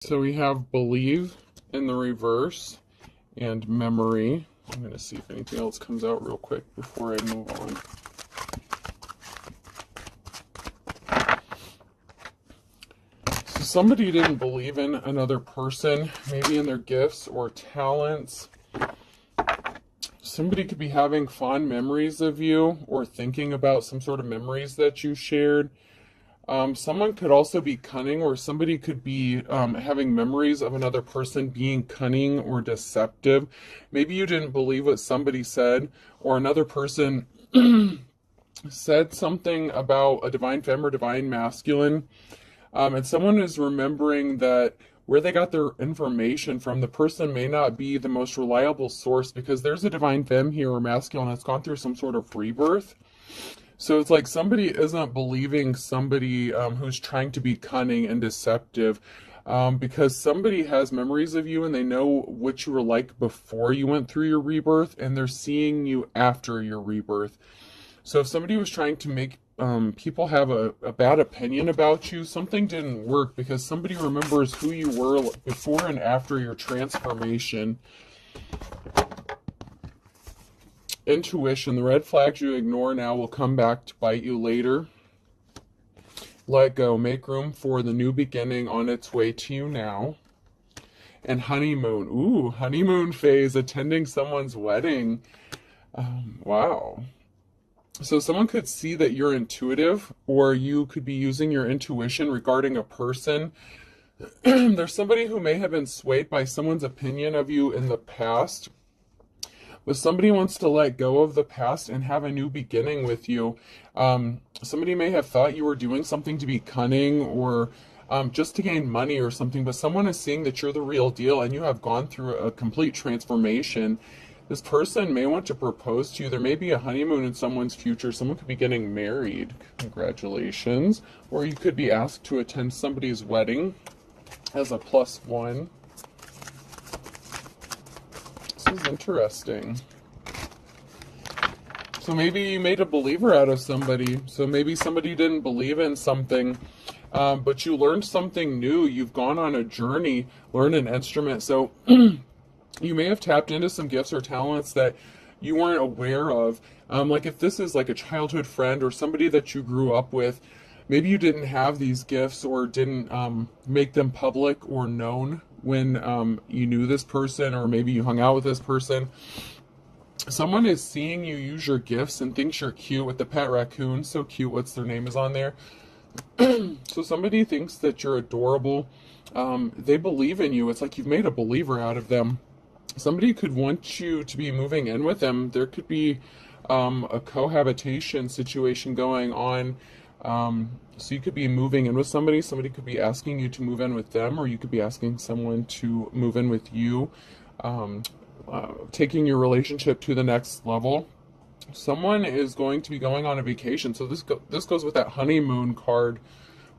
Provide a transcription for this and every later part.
So we have believe in the reverse and memory. I'm going to see if anything else comes out real quick before I move on. So somebody didn't believe in another person, maybe in their gifts or talents. Somebody could be having fond memories of you or thinking about some sort of memories that you shared. Someone could also be cunning, or somebody could be having memories of another person being cunning or deceptive. Maybe you didn't believe what somebody said, or another person said something about a divine femme or divine masculine, and someone is remembering that where they got their information from, the person may not be the most reliable source, because there's a divine femme here or masculine that's gone through some sort of rebirth. So it's like somebody isn't believing somebody who's trying to be cunning and deceptive, because somebody has memories of you and they know what you were like before you went through your rebirth, and they're seeing you after your rebirth. So if somebody was trying to make people have a bad opinion about you, something didn't work, because somebody remembers who you were before and after your transformation. Intuition, the red flags you ignore now will come back to bite you later. Let go, make room for the new beginning on its way to you now. And honeymoon, ooh, honeymoon phase, attending someone's wedding. Wow. So someone could see that you're intuitive, or you could be using your intuition regarding a person. There's somebody who may have been swayed by someone's opinion of you in the past, but somebody wants to let go of the past and have a new beginning with you. Somebody may have thought you were doing something to be cunning, or just to gain money or something, but someone is seeing that you're the real deal and you have gone through a complete transformation. This person may want to propose to you. There may be a honeymoon in someone's future. Someone could be getting married. Congratulations. Or you could be asked to attend somebody's wedding as a +1. This is interesting. So maybe you made a believer out of somebody. So maybe somebody didn't believe in something, but you learned something new. You've gone on a journey, learned an instrument. So you may have tapped into some gifts or talents that you weren't aware of. Like if this is like a childhood friend or somebody that you grew up with, maybe you didn't have these gifts or didn't make them public or known when you knew this person, or maybe you hung out with this person. Someone is seeing you use your gifts and thinks you're cute with the pet raccoon. So cute. What's their name is on there. So somebody thinks that you're adorable. They believe in you. It's like you've made a believer out of them. Somebody could want you to be moving in with them. There could be a cohabitation situation going on. So you could be moving in with somebody. Somebody could be asking you to move in with them, or you could be asking someone to move in with you, taking your relationship to the next level. Someone is going to be going on a vacation. So this goes with that honeymoon card,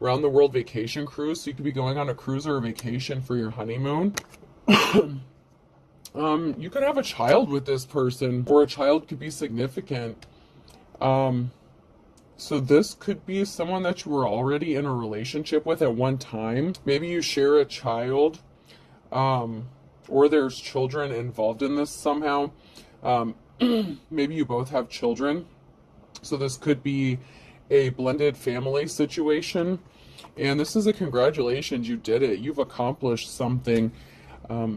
around the world vacation cruise. So you could be going on a cruise or a vacation for your honeymoon. You could have a child with this person, or a child could be significant. So this could be someone that you were already in a relationship with at one time. Maybe you share a child, or there's children involved in this somehow. Maybe you both have children. So this could be a blended family situation. And this is a congratulations, you did it. You've accomplished something.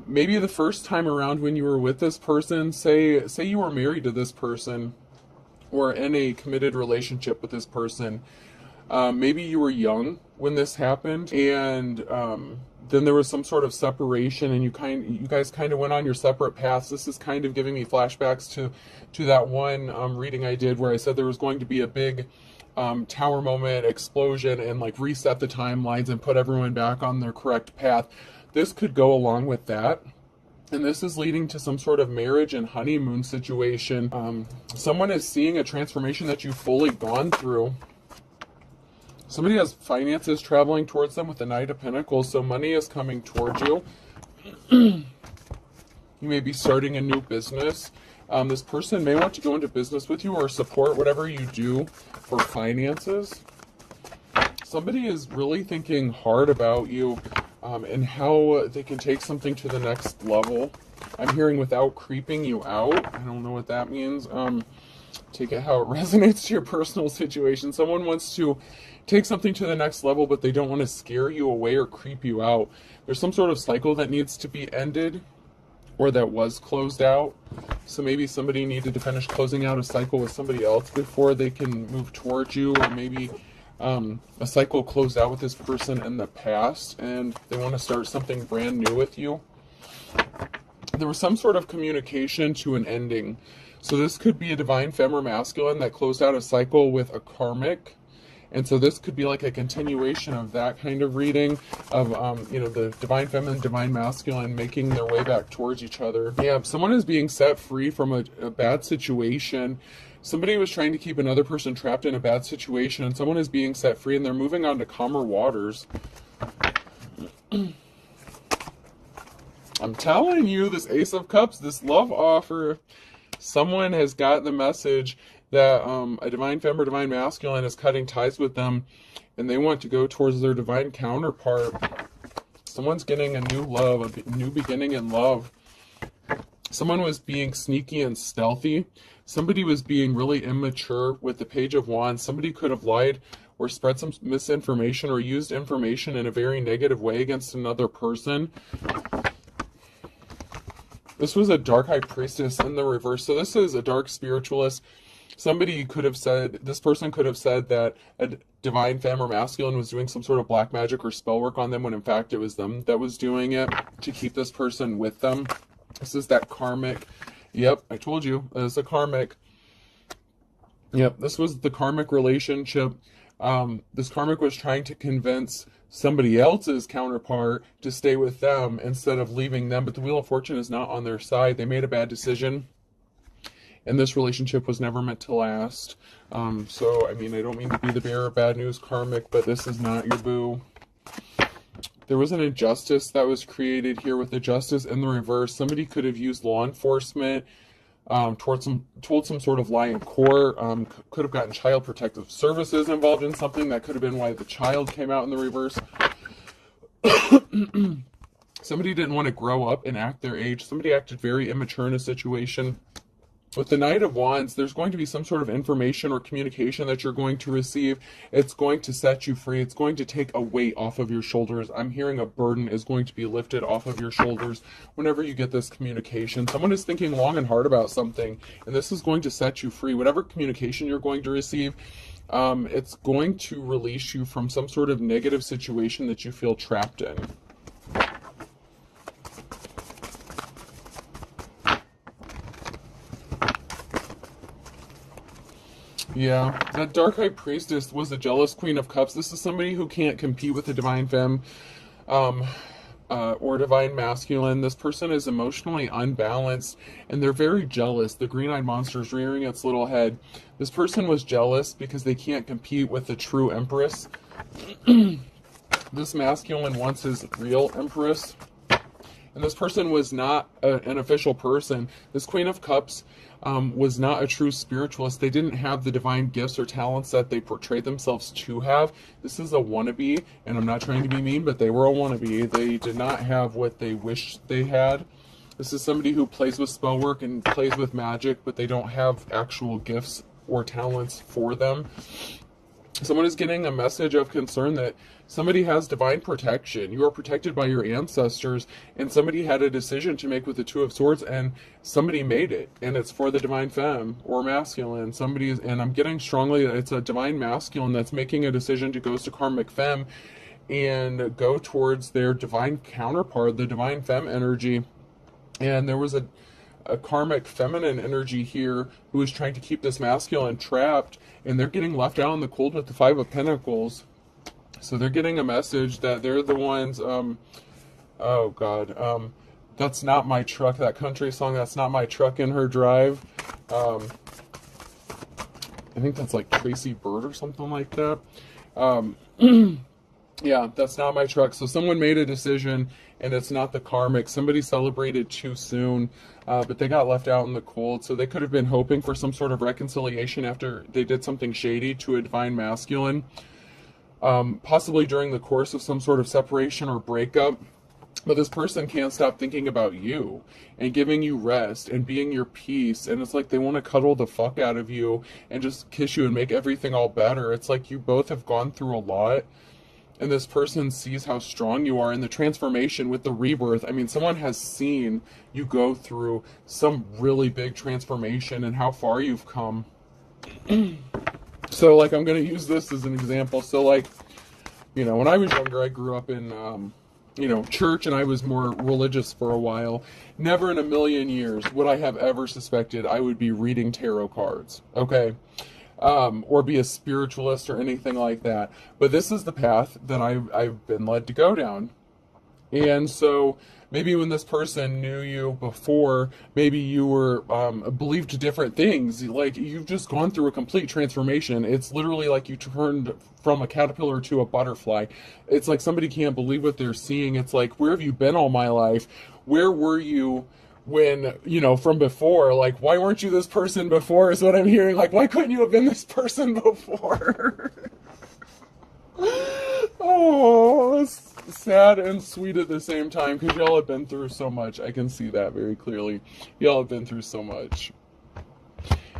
Maybe the first time around when you were with this person, say you were married to this person, or in a committed relationship with this person. Maybe you were young when this happened, and then there was some sort of separation, and you guys kind of went on your separate paths. This is kind of giving me flashbacks to that one reading I did where I said there was going to be a big tower moment, explosion, and like reset the timelines and put everyone back on their correct path. This could go along with that. And this is leading to some sort of marriage and honeymoon situation. Someone is seeing a transformation that you've fully gone through. Somebody has finances traveling towards them with the Knight of Pentacles, so money is coming towards you. You may be starting a new business. This person may want to go into business with you or support whatever you do for finances. Somebody is really thinking hard about you. and how they can take something to the next level. I'm hearing without creeping you out. I don't know what that means. Take it how it resonates to your personal situation. Someone wants to take something to the next level, but they don't want to scare you away or creep you out. There's some sort of cycle that needs to be ended, or that was closed out. So maybe somebody needed to finish closing out a cycle with somebody else before they can move towards you, or maybe a cycle closed out with this person in the past and they want to start something brand new with you. There was some sort of communication to an ending. So this could be a divine femme or masculine that closed out a cycle with a karmic. And so this could be like a continuation of that kind of reading of, the divine feminine, divine masculine making their way back towards each other. Yeah, someone is being set free from a bad situation. Somebody was trying to keep another person trapped in a bad situation, and someone is being set free, and they're moving on to calmer waters. I'm telling you, this Ace of Cups, this love offer, someone has got the message that a divine femme or divine masculine is cutting ties with them, and they want to go towards their divine counterpart. Someone's getting a new love, a new beginning in love. Someone was being sneaky and stealthy. Somebody was being really immature with the Page of Wands. Somebody could have lied or spread some misinformation or used information in a very negative way against another person. This was a dark high priestess in the reverse. So this is a dark spiritualist. Somebody could have said, this person could have said that a divine femme or masculine was doing some sort of black magic or spell work on them, when in fact it was them that was doing it to keep this person with them. This is that karmic. Yep, I told you, it's a karmic. Yep, this was the karmic relationship. This karmic was trying to convince somebody else's counterpart to stay with them instead of leaving them, but the Wheel of Fortune is not on their side. They made a bad decision, and this relationship was never meant to last. So, I mean, I don't mean to be the bearer of bad news, karmic, but this is not your boo. There was an injustice that was created here with the justice in the reverse. Somebody could have used law enforcement told some sort of lie in court, could have gotten child protective services involved in something. That could have been why the child came out in the reverse. Somebody didn't want to grow up and act their age. Somebody acted very immature in a situation. With the Knight of Wands, there's going to be some sort of information or communication that you're going to receive. It's going to set you free. It's going to take a weight off of your shoulders. I'm hearing a burden is going to be lifted off of your shoulders whenever you get this communication. Someone is thinking long and hard about something, and this is going to set you free. Whatever communication you're going to receive, it's going to release you from some sort of negative situation that you feel trapped in. Yeah, that Dark High Priestess was a jealous Queen of Cups. This is somebody who can't compete with the Divine Femme or Divine Masculine. This person is emotionally unbalanced, and they're very jealous. The green-eyed monster is rearing its little head. This person was jealous because they can't compete with the true Empress. This masculine wants his real Empress. And this person was not an official person. This Queen of Cups was not a true spiritualist. They didn't have the divine gifts or talents that they portrayed themselves to have. This is a wannabe, and I'm not trying to be mean, but they were a wannabe. They did not have what they wished they had. This is somebody who plays with spell work and plays with magic, but they don't have actual gifts or talents for them. Someone is getting a message of concern that somebody has divine protection. You are protected by your ancestors, and somebody had a decision to make with the Two of Swords, and somebody made it, and it's for the divine femme or masculine. Somebody is, and I'm getting strongly that it's a divine masculine that's making a decision to go to karmic femme and go towards their divine counterpart, the divine femme energy. And there was a karmic feminine energy here who is trying to keep this masculine trapped, and they're getting left out in the cold with the Five of Pentacles. So they're getting a message that they're the ones, oh God, That's Not My Truck, that country song, That's Not My Truck in Her Drive. I think that's like Tracy Bird or something like that. Yeah, that's not my truck. So someone made a decision, and it's not the karmic. Somebody celebrated too soon, but they got left out in the cold. So they could have been hoping for some sort of reconciliation after they did something shady to a divine masculine. possibly during the course of some sort of separation or breakup. But this person can't stop thinking about you and giving you rest and being your peace. And it's like they want to cuddle the fuck out of you and just kiss you and make everything all better. It's like you both have gone through a lot. And this person sees how strong you are in the transformation with the rebirth. I mean, someone has seen you go through some really big transformation and how far you've come. So, like, I'm going to use this as an example. So, like, you know, when I was younger, I grew up in, you know, church, and I was more religious for a while. Never in a million years would I have ever suspected I would be reading tarot cards, okay? Or be a spiritualist or anything like that. But this is the path that I've been led to go down. And so maybe when this person knew you before, maybe you were believed different things. Like, you've just gone through a complete transformation. It's literally like you turned from a caterpillar to a butterfly. It's like somebody can't believe what they're seeing. It's like, where have you been all my life? Where were you when, you know, from before? Like, why weren't you this person before is what I'm hearing. Like, why couldn't you have been this person before? Oh, it's sad and sweet at the same time, because y'all have been through so much. I can see that very clearly. Y'all have been through so much.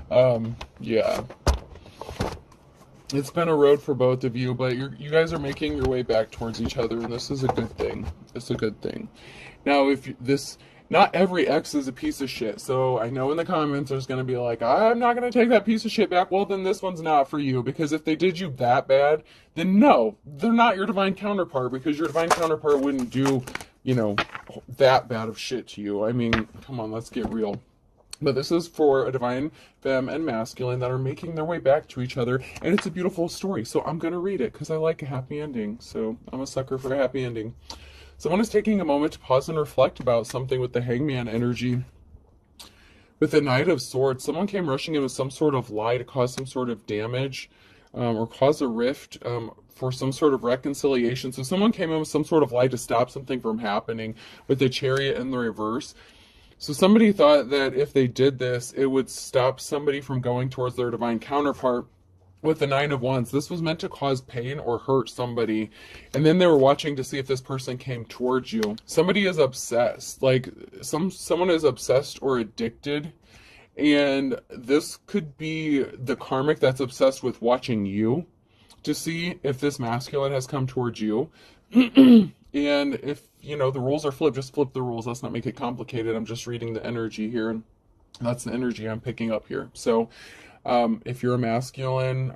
Yeah. It's been a road for both of you, but you guys are making your way back towards each other, and this is a good thing. It's a good thing. Now, not every ex is a piece of shit. So I know in the comments there's going to be like, I'm not going to take that piece of shit back. Well, then this one's not for you, because if they did you that bad, then no, they're not your divine counterpart, because your divine counterpart wouldn't do, you know, that bad of shit to you. I mean, come on, let's get real. But this is for a divine femme and masculine that are making their way back to each other, and it's a beautiful story. So I'm going to read it because I like a happy ending. So I'm a sucker for a happy ending. Someone is taking a moment to pause and reflect about something with the Hangman energy. With the Knight of Swords, someone came rushing in with some sort of lie to cause some sort of damage, or cause a rift, for some sort of reconciliation. So someone came in with some sort of lie to stop something from happening with the Chariot in the reverse. So somebody thought that if they did this, it would stop somebody from going towards their divine counterpart. With the Nine of Wands, this was meant to cause pain or hurt somebody, and then they were watching to see if this person came towards you. Somebody is obsessed, like someone is obsessed or addicted, and this could be the karmic that's obsessed with watching you to see if this masculine has come towards you. And if, you know, the rules are flipped, just flip the rules. Let's not make it complicated. I'm just reading the energy here, and that's the energy I'm picking up here. So if you're a masculine,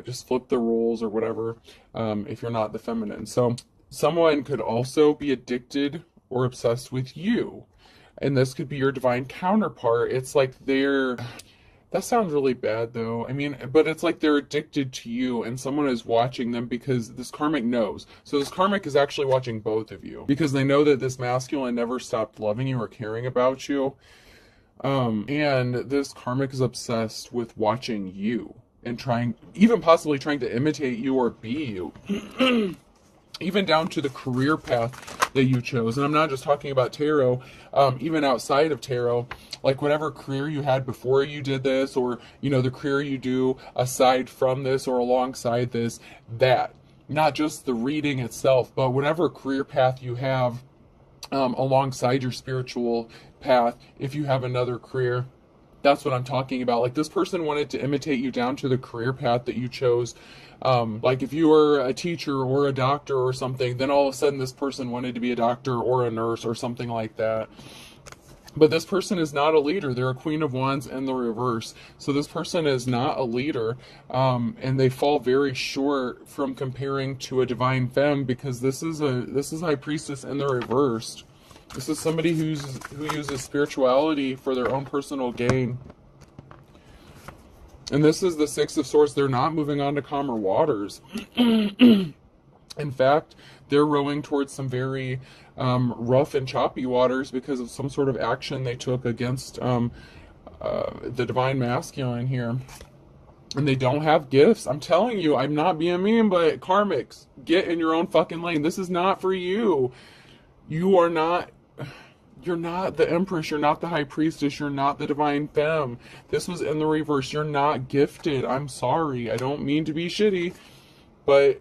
just flip the roles or whatever, if you're not the feminine. So someone could also be addicted or obsessed with you, and this could be your divine counterpart. It's like that sounds really bad though. I mean, but it's like they're addicted to you, and someone is watching them because this karmic knows. So this karmic is actually watching both of you, because they know that this masculine never stopped loving you or caring about you. And this karmic is obsessed with watching you and even possibly trying to imitate you or be you. Even down to the career path that you chose. And I'm not just talking about tarot, even outside of tarot, like whatever career you had before you did this, or, you know, the career you do aside from this or alongside this, that, not just the reading itself, but whatever career path you have, alongside your spiritual path, if you have another career, that's what I'm talking about. Like, this person wanted to imitate you down to the career path that you chose. Like if you were a teacher or a doctor or something, then all of a sudden this person wanted to be a doctor or a nurse or something like that. But this person is not a leader. They're a Queen of Wands in the reverse. So this person is not a leader, and they fall very short from comparing to a divine femme, because this is High Priestess in the reversed. This is somebody who uses spirituality for their own personal gain. And this is the Six of Swords. They're not moving on to calmer waters. In fact, they're rowing towards some very rough and choppy waters because of some sort of action they took against the divine masculine here. And they don't have gifts. I'm telling you, I'm not being mean, but karmics, get in your own fucking lane. This is not for you. You're not the Empress, you're not the High Priestess, you're not the Divine Femme. This was in the reverse. You're not gifted. I'm sorry. I don't mean to be shitty. but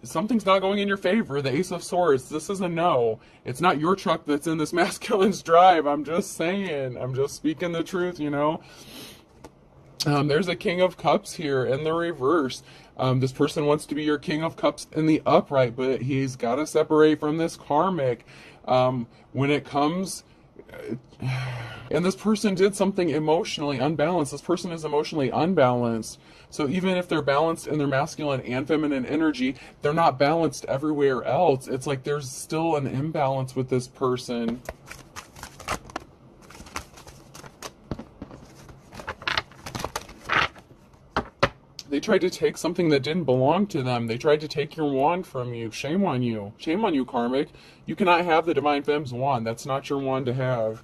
something's not going in your favor. The Ace of Swords, this is a no. It's not your truck that's in this masculine's drive. I'm just saying. I'm just speaking the truth, you know. There's a King of Cups here in the reverse. This person wants to be your King of Cups in the upright, but he's got to separate from this karmic. When it comes... And this person did something emotionally unbalanced. This person is emotionally unbalanced. So even if they're balanced in their masculine and feminine energy, they're not balanced everywhere else. It's like there's still an imbalance with this person. They tried to take something that didn't belong to them. They tried to take your wand from you. Shame on you. Shame on you, karmic. You cannot have the Divine Femme's wand. That's not your wand to have.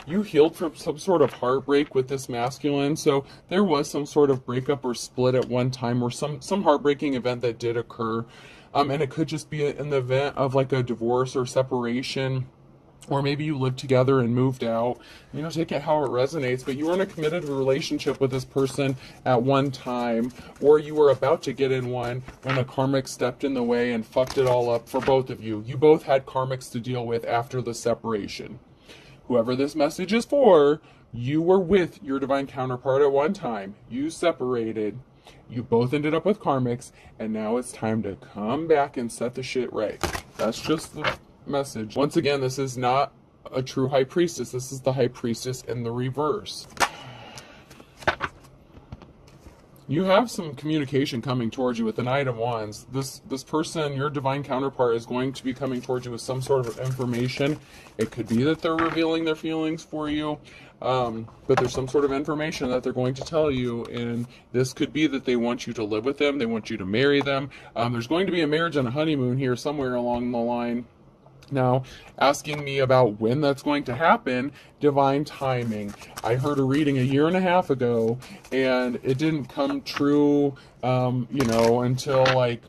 You healed from some sort of heartbreak with this masculine, so there was some sort of breakup or split at one time, or some heartbreaking event that did occur, and it could just be in the event of like a divorce or separation, or maybe you lived together and moved out. You know, take it how it resonates, but you were in a committed relationship with this person at one time, or you were about to get in one when a karmic stepped in the way and fucked it all up for both of you. You both had karmics to deal with after the separation. Whoever this message is for, you were with your divine counterpart at one time. You separated. You both ended up with karmics, and now it's time to come back and set the shit right. That's just the message. Once again, this is not a true high priestess. This is the high priestess in the reverse. You have some communication coming towards you with the Knight of Wands. This person, your divine counterpart, is going to be coming towards you with some sort of information. It could be that they're revealing their feelings for you, but there's some sort of information that they're going to tell you, and this could be that they want you to live with them, they want you to marry them. There's going to be a marriage and a honeymoon here somewhere along the line. Now, asking me about when that's going to happen, divine timing. I heard a reading a year and a half ago, and it didn't come true, you know, until like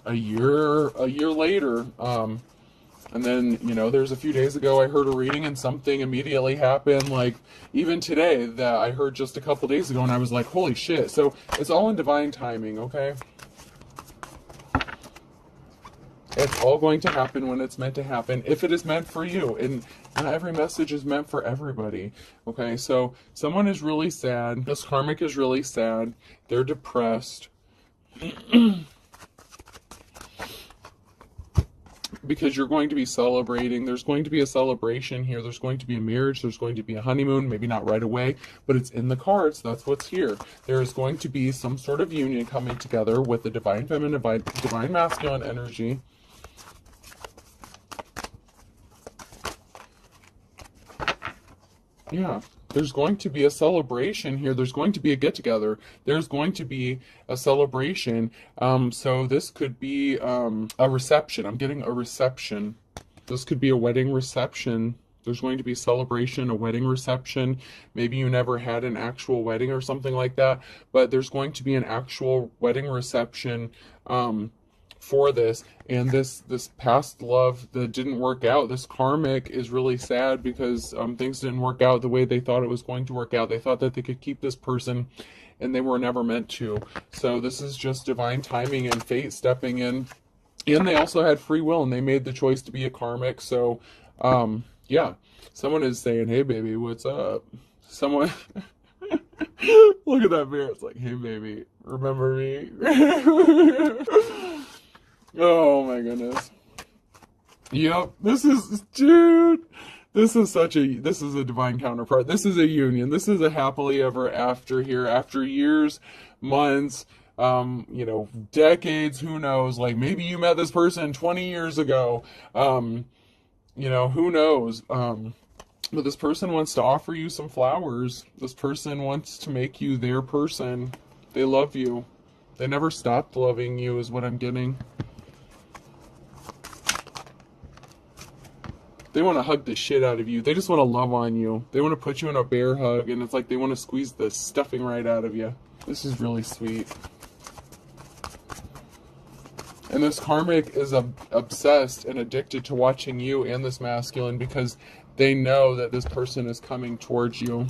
a year later. And then, you know, there's a few days ago I heard a reading and something immediately happened, like even today, that I heard just a couple days ago, and I was like, holy shit. So it's all in divine timing, okay? It's all going to happen when it's meant to happen, if it is meant for you. And not every message is meant for everybody. Okay, so someone is really sad. This karmic is really sad. They're depressed. Because you're going to be celebrating. There's going to be a celebration here. There's going to be a marriage. There's going to be a honeymoon. Maybe not right away, but it's in the cards. That's what's here. There is going to be some sort of union coming together with the divine feminine, divine masculine energy. Yeah, there's going to be a celebration here. There's going to be a get-together. There's going to be a celebration. So this could be a reception. I'm getting a reception. This could be a wedding reception. There's going to be a celebration, a wedding reception. Maybe you never had an actual wedding or something like that, but there's going to be an actual wedding reception for this. And this past love that didn't work out, this karmic is really sad because things didn't work out the way they thought it was going to work out. They thought that they could keep this person, and they were never meant to. So this is just divine timing and fate stepping in. And they also had free will, and they made the choice to be a karmic. So yeah, someone is saying, hey baby, what's up? Someone look at that mirror. It's like, hey baby, remember me? Oh my goodness. Yep, this is, dude, this is a divine counterpart. This is a union. This is a happily ever after here, after years, months, you know, decades, who knows, like maybe you met this person 20 years ago, you know, who knows, but this person wants to offer you some flowers. This person wants to make you their person. They love you. They never stopped loving you is what I'm getting. They want to hug the shit out of you. They just want to love on you. They want to put you in a bear hug, and it's like they want to squeeze the stuffing right out of you. This is really sweet. And this karmic is obsessed and addicted to watching you and this masculine because They know that this person is coming towards you.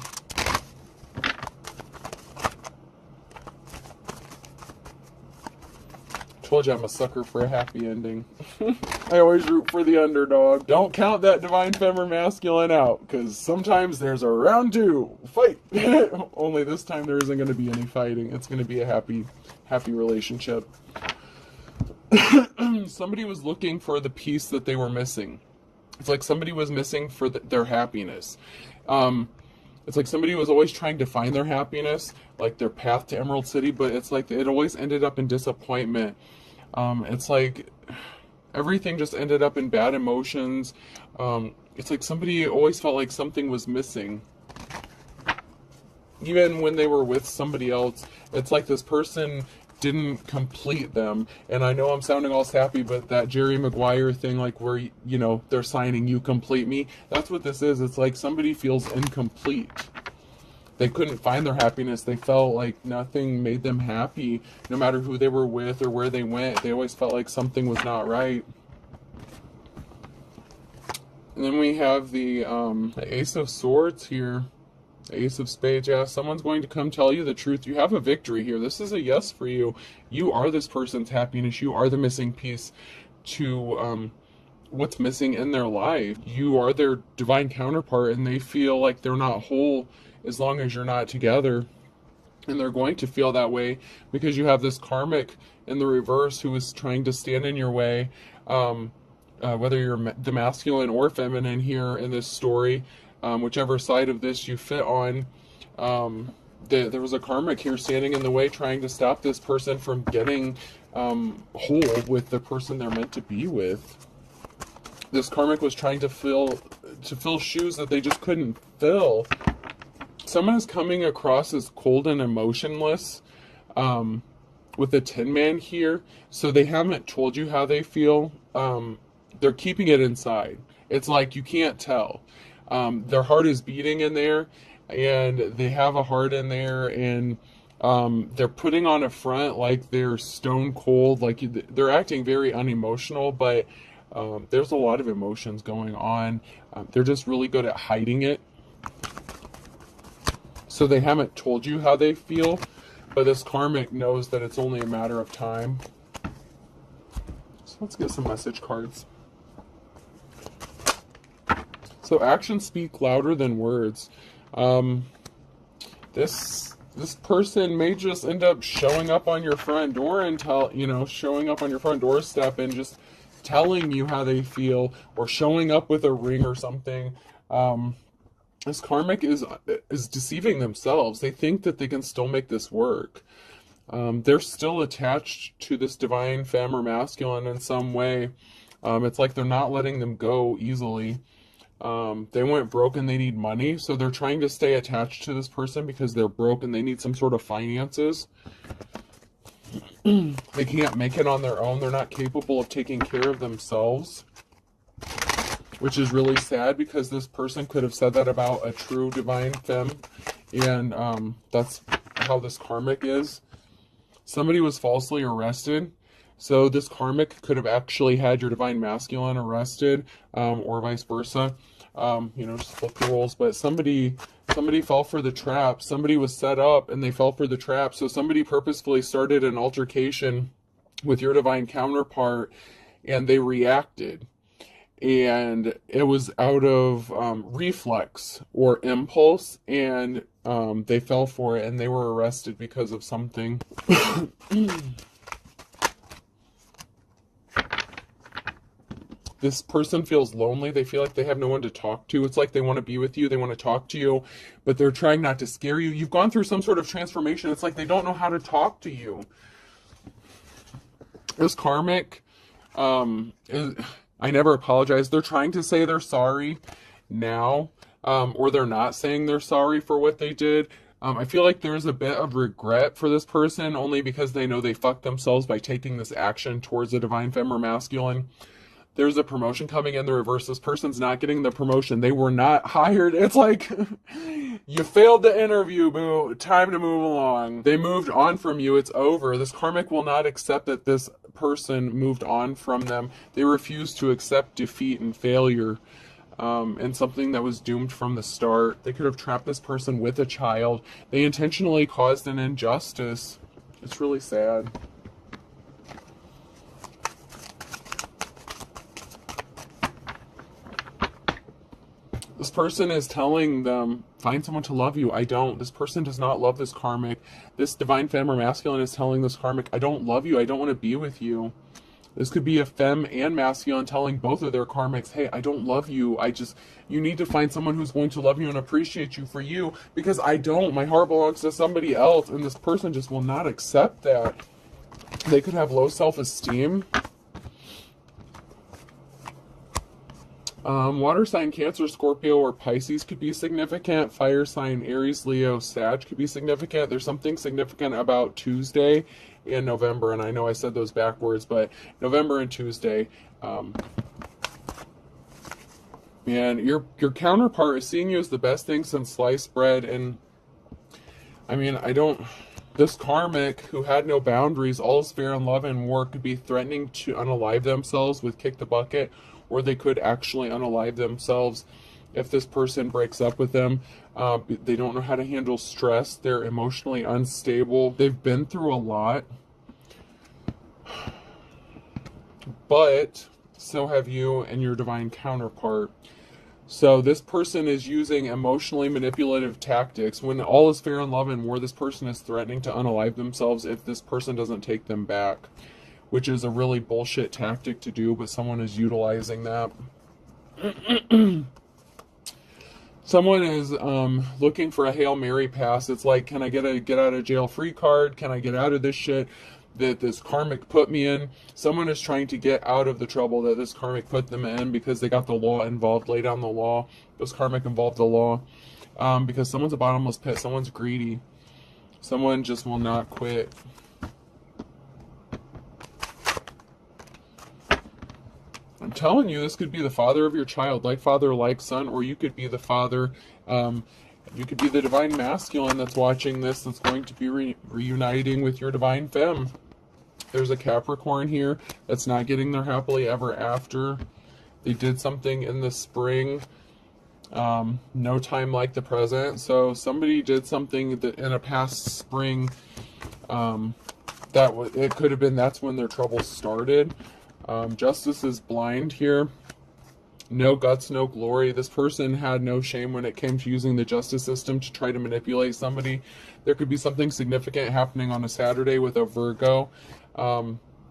Told you I'm a sucker for a happy ending. I always root for the underdog. Don't count that divine femme or masculine out, because sometimes there's a round two. Fight! Only this time there isn't going to be any fighting. It's going to be a happy relationship. Somebody was looking for the piece that they were missing. It's like somebody was missing for their happiness. It's like somebody was always trying to find their happiness, like their path to Emerald City, but it's like it always ended up in disappointment. It's like everything just ended up in bad emotions. It's like somebody always felt like something was missing. Even when they were with somebody else, it's like this person didn't complete them. And I know I'm sounding all sappy, but that Jerry Maguire thing, like where, you know, they're signing "you complete me," that's what this is. It's like somebody feels incomplete. They couldn't find their happiness. They felt like nothing made them happy. No matter who they were with or where they went, they always felt like something was not right. And then we have the Ace of Swords here. Ace of Spades. Yeah, someone's going to come tell you the truth. You have a victory here. This is a yes for you. You are this person's happiness. You are the missing piece to what's missing in their life. You are their divine counterpart, and they feel like they're not whole as long as you're not together. And they're going to feel that way because you have this karmic in the reverse who is trying to stand in your way. Whether you're the masculine or feminine here in this story, whichever side of this you fit on, there was a karmic here standing in the way, trying to stop this person from getting whole with the person they're meant to be with. This karmic was trying to fill shoes that they just couldn't fill. Someone is coming across as cold and emotionless with the Tin Man here, so they haven't told you how they feel. They're keeping it inside. It's like you can't tell. Their heart is beating in there, and they have a heart in there, and they're putting on a front like they're stone cold, like they're acting very unemotional, but there's a lot of emotions going on. They're just really good at hiding it. So they haven't told you how they feel, but this karmic knows that it's only a matter of time. So let's get some message cards. So actions speak louder than words. This person may just end up showing up on your front door and showing up on your front doorstep and just telling you how they feel, or showing up with a ring or something. This karmic is deceiving themselves. They think that they can still make this work. They're still attached to this divine femme or masculine in some way. It's like they're not letting them go easily. They went broke and they need money, so they're trying to stay attached to this person because they're broke and they need some sort of finances. They can't make it on their own. They're not capable of taking care of themselves, which is really sad because this person could have said that about a true divine femme, and that's how this karmic is. Somebody was falsely arrested, so this karmic could have actually had your divine masculine arrested, or vice versa. Just flip the roles, but somebody fell for the trap. Somebody was set up and they fell for the trap. So somebody purposefully started an altercation with your divine counterpart, and they reacted. And it was out of reflex or impulse, and they fell for it, and they were arrested because of something. This person feels lonely. They feel like they have no one to talk to. It's like they want to be with you. They want to talk to you, but they're trying not to scare you. You've gone through some sort of transformation. It's like they don't know how to talk to you. This karmic, I never apologize. They're trying to say they're sorry now, or they're not saying they're sorry for what they did. I feel like there's a bit of regret for this person, only because they know they fucked themselves by taking this action towards a divine femme or masculine. There's a promotion coming in the reverse. This person's not getting the promotion. They were not hired. It's like, you failed the interview, boo. Time to move along. They moved on from you. It's over. This karmic will not accept that this person moved on from them. They refuse to accept defeat and failure. and something that was doomed from the start. They could have trapped this person with a child. They intentionally caused an injustice. It's really sad. This person is telling them, find someone to love you. I don't. This person does not love this karmic. This divine femme or masculine is telling this karmic, I don't love you. I don't want to be with you. This could be a femme and masculine telling both of their karmics, hey, I don't love you. You need to find someone who's going to love you and appreciate you for you, because I don't. My heart belongs to somebody else, and this person just will not accept that. They could have low self-esteem. Water sign Cancer, Scorpio, or Pisces could be significant. Fire sign Aries, Leo, Sag could be significant. There's something significant about Tuesday and November, and I know I said those backwards, but November and Tuesday. Man, your counterpart is seeing you as the best thing since sliced bread, and I mean, this karmic who had no boundaries, all is fair in love and war, could be threatening to unalive themselves with kick the bucket, or they could actually unalive themselves if this person breaks up with them. They don't know how to handle stress. They're emotionally unstable. They've been through a lot. But so have you and your divine counterpart. So this person is using emotionally manipulative tactics. When all is fair in love and war, this person is threatening to unalive themselves if this person doesn't take them back, which is a really bullshit tactic to do, but someone is utilizing that. Someone is looking for a Hail Mary pass. It's like, can I get a get out of jail free card? Can I get out of this shit that this karmic put me in? Someone is trying to get out of the trouble that this karmic put them in because they got the law involved, lay down the law. This karmic involved the law. Because someone's a bottomless pit. Someone's greedy. Someone just will not quit. I'm telling you, this could be the father of your child, like father, like son, or you could be the father. You could be the divine masculine that's watching this, that's going to be reuniting with your divine femme. There's a Capricorn here that's not getting their happily ever after. They did something in the spring. No time like the present. So somebody did something that in a past spring. It could have been that's when their trouble started. Justice is blind here. No guts, no glory. This person had no shame when it came to using the justice system to try to manipulate somebody. There could be something significant happening on a Saturday with a Virgo.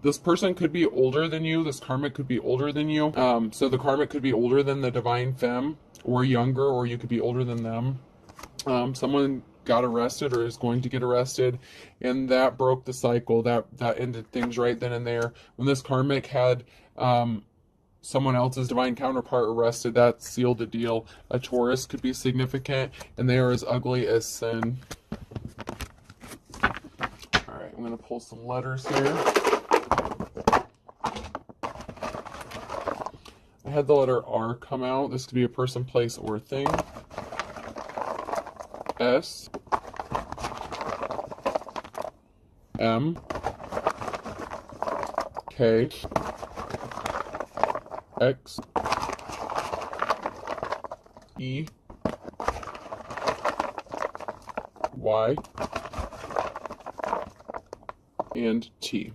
This person could be older than you. This karmic could be older than you. So the karmic could be older than the divine femme, or younger, or you could be older than them. Someone got arrested or is going to get arrested, and that broke the cycle. That ended things right then and there. When this karmic had someone else's divine counterpart arrested, that sealed the deal. A Taurus could be significant, and they are as ugly as sin. Alright, I'm going to pull some letters here. I had the letter R come out. This could be a person, place, or thing. S. M. K. X. E. Y. And T.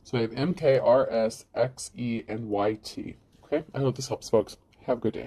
So I have M, K, R, S, X, E, and Y, T. Okay, I hope this helps, folks. Have a good day.